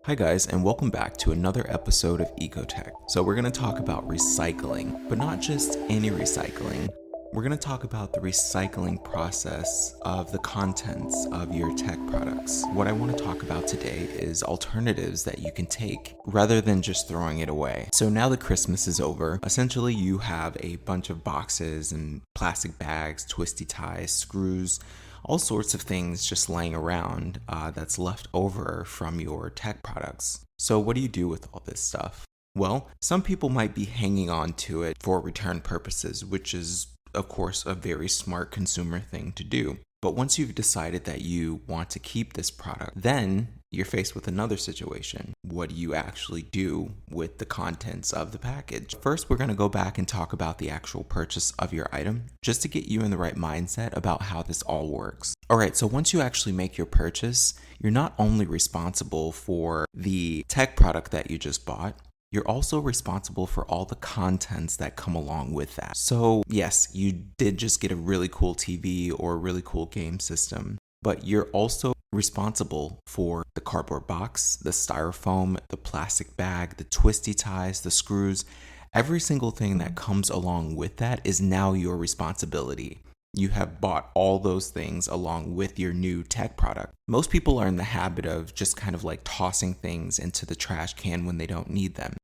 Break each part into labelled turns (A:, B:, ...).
A: Hi guys, and welcome back to another episode of Ecotech. So we're going to talk about recycling, but not just any recycling. We're going to talk about the recycling process of the contents of your tech products. What I want to talk about today is alternatives that you can take rather than just throwing it away. So now that Christmas is over, essentially you have a bunch of boxes and plastic bags, twisty ties, screws, all sorts of things just laying around that's left over from your tech products. So what do you do with all this stuff? Well, some people might be hanging on to it for return purposes, which is, of course, a very smart consumer thing to do. But once you've decided that you want to keep this product, then you're faced with another situation. What do you actually do with the contents of the package? First, we're going to go back and talk about the actual purchase of your item, just to get you in the right mindset about how this all works. Alright, so once you actually make your purchase, you're not only responsible for the tech product that you just bought, you're also responsible for all the contents that come along with that. So yes, you did just get a really cool TV or a really cool game system, but you're also responsible for the cardboard box, the styrofoam, the plastic bag, the twisty ties, the screws. Every single thing that comes along with that is now your responsibility. You have bought all those things along with your new tech product. Most people are in the habit of just kind of like tossing things into the trash can when they don't need them.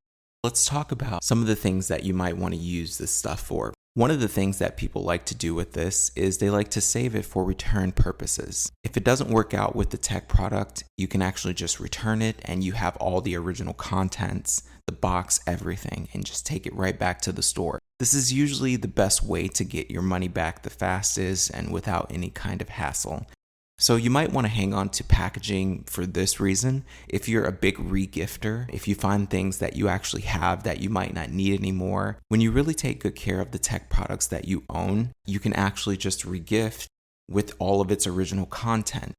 A: Let's talk about some of the things that you might want to use this stuff for. One of the things that people like to do with this is they like to save it for return purposes. If it doesn't work out with the tech product, you can actually just return it and you have all the original contents, the box, everything, and just take it right back to the store. This is usually the best way to get your money back the fastest and without any kind of hassle. So you might want to hang on to packaging for this reason. If you're a big regifter, if you find things that you actually have that you might not need anymore, when you really take good care of the tech products that you own, you can actually just regift with all of its original content.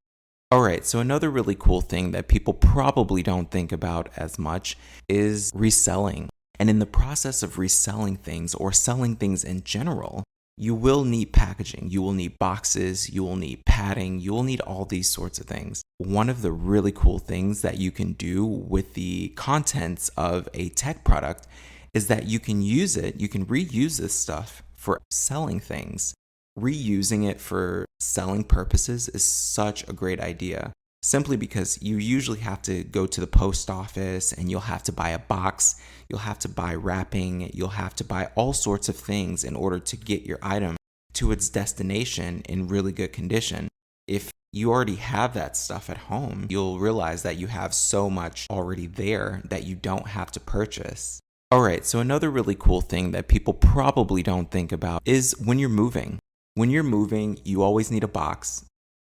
A: Alright, so another really cool thing that people probably don't think about as much is reselling. And in the process of reselling things or selling things in general, you will need packaging, you will need boxes, you will need padding, you will need all these sorts of things. One of the really cool things that you can do with the contents of a tech product is that you can use it, you can reuse this stuff for selling things. Reusing it for selling purposes is such a great idea. Simply because you usually have to go to the post office and you'll have to buy a box, you'll have to buy wrapping, you'll have to buy all sorts of things in order to get your item to its destination in really good condition. If you already have that stuff at home, you'll realize that you have so much already there that you don't have to purchase. Alright, so another really cool thing that people probably don't think about is when you're moving. When you're moving, you always need a box.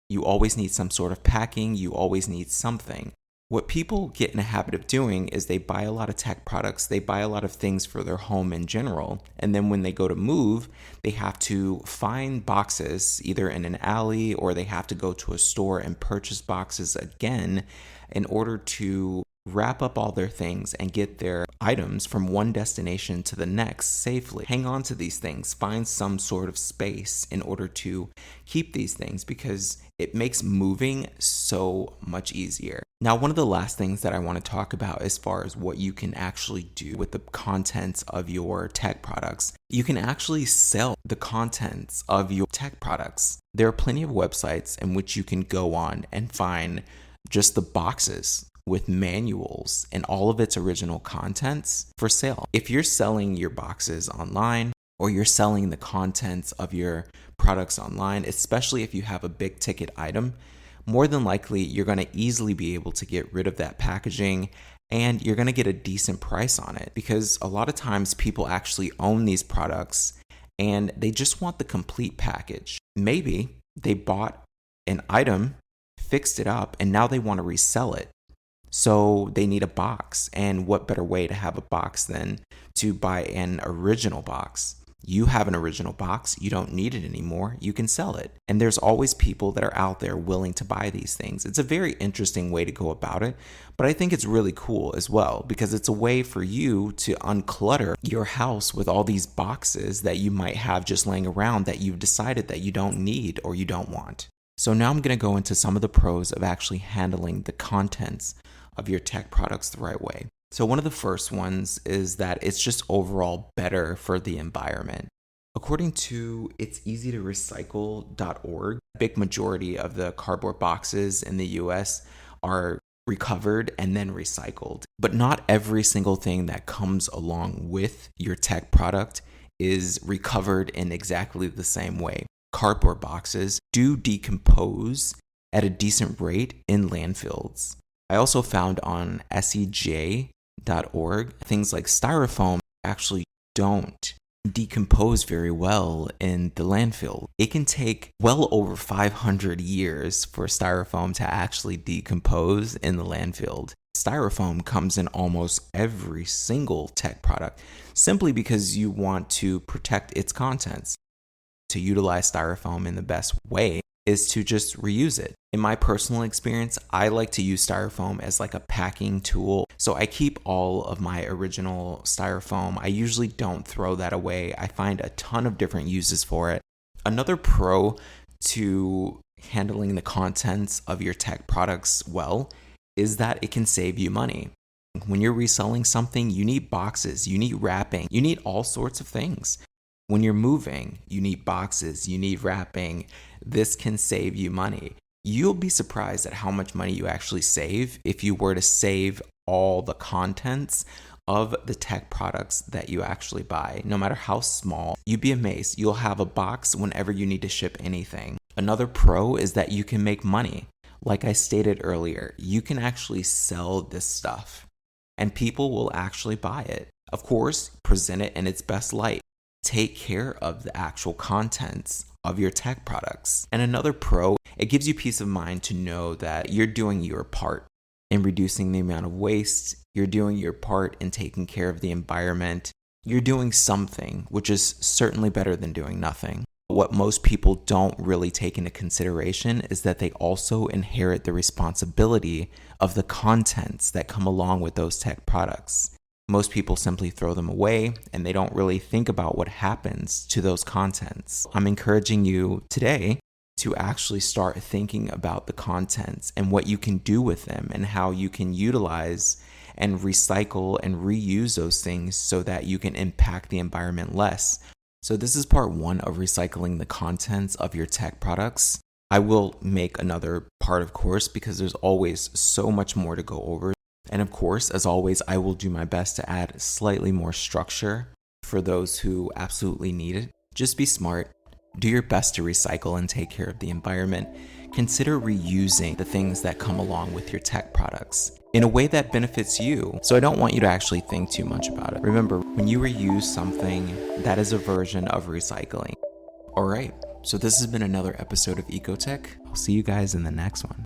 A: You always need some sort of packing, you always need something. What people get in a habit of doing is they buy a lot of tech products, they buy a lot of things for their home in general, and then when they go to move, they have to find boxes either in an alley or they have to go to a store and purchase boxes again in order to wrap up all their things and get their items from one destination to the next safely. Hang on to these things, find some sort of space in order to keep these things because it makes moving so much easier. Now, one of the last things that I want to talk about as far as what you can actually do with the contents of your tech products, you can actually sell the contents of your tech products. There are plenty of websites in which you can go on and find just the boxes with manuals and all of its original contents for sale. If you're selling your boxes online or you're selling the contents of your products online, especially if you have a big ticket item, more than likely you're going to easily be able to get rid of that packaging and you're going to get a decent price on it because a lot of times people actually own these products and they just want the complete package. Maybe they bought an item, fixed it up, and now they want to resell it. So they need a box, and what better way to have a box than to buy an original box? You have an original box, you don't need it anymore, you can sell it. And there's always people that are out there willing to buy these things. It's a very interesting way to go about it, but I think it's really cool as well because it's a way for you to unclutter your house with all these boxes that you might have just laying around that you've decided that you don't need or you don't want. So now I'm going to go into some of the pros of actually handling the contents of your tech products the right way. So one of the first ones is that it's just overall better for the environment. According to it'seasytorecycle.org, a big majority of the cardboard boxes in the US are recovered and then recycled. But not every single thing that comes along with your tech product is recovered in exactly the same way. Cardboard boxes do decompose at a decent rate in landfills. I also found on SEJ.org things like styrofoam actually don't decompose very well in the landfill. It can take well over 500 years for styrofoam to actually decompose in the landfill. Styrofoam comes in almost every single tech product simply because you want to protect its contents. To utilize styrofoam in the best way is to just reuse it. In my personal experience, I like to use styrofoam as like a packing tool. So I keep all of my original styrofoam. I usually don't throw that away. I find a ton of different uses for it. Another pro to handling the contents of your tech products well is that it can save you money. When you're reselling something, you need boxes, you need wrapping, you need all sorts of things. When you're moving, you need boxes, you need wrapping. This can save you money. You'll be surprised at how much money you actually save if you were to save all the contents of the tech products that you actually buy, no matter how small. You'd be amazed. You'll have a box whenever you need to ship anything. Another pro is that you can make money. Like I stated earlier, you can actually sell this stuff and people will actually buy it. Of course, present it in its best light. Take care of the actual contents of your tech products. And another pro, it gives you peace of mind to know that you're doing your part in reducing the amount of waste. You're doing your part in taking care of the environment. You're doing something, which is certainly better than doing nothing. What most people don't really take into consideration is that they also inherit the responsibility of the contents that come along with those tech products. Most people simply throw them away and they don't really think about what happens to those contents. I'm encouraging you today to actually start thinking about the contents and what you can do with them and how you can utilize and recycle and reuse those things so that you can impact the environment less. So this is part 1 of recycling the contents of your tech products. I will make another part, of course, because there's always so much more to go over. And of course, as always, I will do my best to add slightly more structure for those who absolutely need it. Just be smart. Do your best to recycle and take care of the environment. Consider reusing the things that come along with your tech products in a way that benefits you. So I don't want you to actually think too much about it. Remember, when you reuse something, that is a version of recycling. All right, so this has been another episode of Ecotech. I'll see you guys in the next one.